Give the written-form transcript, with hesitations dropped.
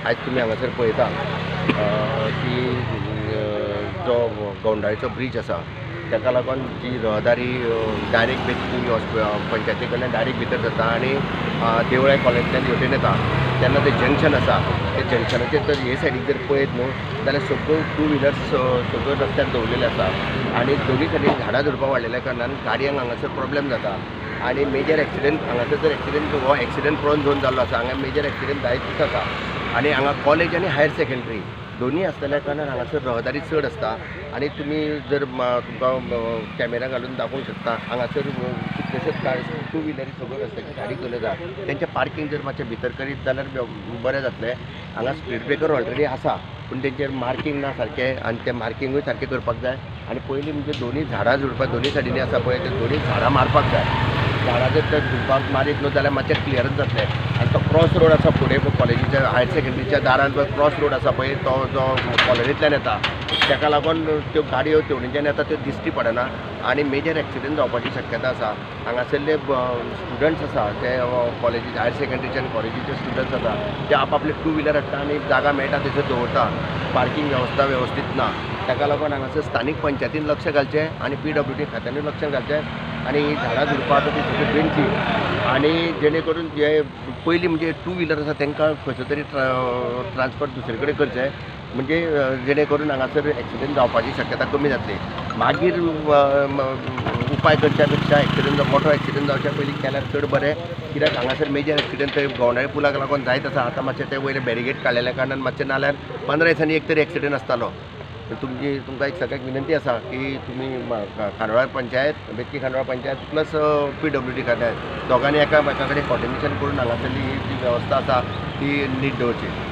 आज तुम्ही हांगासर पळयता की जो गोंडाळेचो ब्रीज आसा ताका लागून जी रहदारी डायरेक्ट पंचायती कडल्यान डायरेक्ट भितर जाता आनी देवळाय कॉलेजींतल्यान हेवटेन येता तेन्ना तें जंक्शन आसा ते जंक्शनाचेर जर हे सायडीक जर पळयत न्हू जाल्यार सगळ्यो टू व्हिलर्स सगळ्यो रस्त्यार दवरलेले आसा आनी दोनी सायडीन झाडां झुडपां वाडलेल्या कारणान गाडयांक हांगासर प्रॉब्लेम जाता आनी मेजर एक्सिडेंट हांगासर जर एक्सिडेंट हो एक्सिडेंट प्रोन झोन जाल्लो आसा हांगा मेजर एक्सिडेंट जायत दिसता आनी हांगा कॉलेज आनी हायर सेकंडरी दोन्ही आसलेल्या कारणान हांगासर रहदारी चड आसता आनी तुमी जर तुमकां कॅमेरा घालून दाखोवंक शकता हांगासर कितलेशेच टू व्हिलरी सगळ्यो रस्त्याची गाडी चलयता तेंचें पार्किंग जर मातशें भितर करीत जाल्यार बरें जातलें हांगा स्पीड ब्रेकर ऑलरेडी आसा पूण तेंचेर मार्कींग ना सारकें आनी तें मार्किंगूय सारकें करपाक जाय आनी पयलीं म्हणजे दोनी झाडां झुडपां दोनी सायडीनी आसा पळय ते दोनी झाडां मारपाक जाय झाडां जर तर झुडपाक मारीत न्हू जाल्यार मातशें क्लियरच जातलें आनी तो क्रॉस रोड आसा फुडें कॉलेजीच्या हायर सेकंडरीच्या दारान पळय क्रॉस रोड आसा पळय तो जो कॉलेजींतल्यान येता ताका लागून त्यो गाडयो तेवटेच्यान येता त्यो दिश्टी पडना आनी मेजर एक्सिडेंट जावपाची शक्यता आसा हांगासरले स्टुडंट्स आसा ते कॉलेजी हायर सेकंडरीचे आनी कॉलेजीचे स्टुडंट्स आसा ते आपआपले टू व्हिलर हाडटा आनी जागा मेळटा थंयसर दवरता पार्किंग वेवस्था वेवस्थीत ना ताका लागून हांगासर स्थानीक पंचायतीन लक्ष घालचें आनी PWD खात्यानूय लक्ष घालचें आनी झाडां झुडपां आसा ती सगळी बेंची आनी जेणे करून जे पयलीं म्हणजे टू व्हिलर आसा तांकां खंयचो तरी ट्रान्सपोर्ट दुसरे कडेन करचें म्हणजे जेणे करून हांगासर एक्सिडेंट जावपाची शक्यता कमी जातली मागीर उपाय करच्या पेक्षा एक्सिडेंट मोठो एक्सिडेंट जावच्या पयलीं केल्यार चड बरें कित्याक हांगासर मेजर एक्सिडेंट थंय गोंडाळे पुलाक लागून जायत आसा आतां मातशें ते वयले बॅरिगेड काडलेल्या कारणान मातशें नाल्यार 15 दिसांनी एक तरी एक्सिडेंट आसतालो तुमकां एक सगळ्याक विनंती आसा की तुमी खांडोळा पंचायत बेतकी खांडोळा पंचायत प्लस PWD खात्यात दोगांनी एका कडेन कोऑर्डिनेशन करून हांगासरली जी वेवस्था आसा ती नीट दवरची.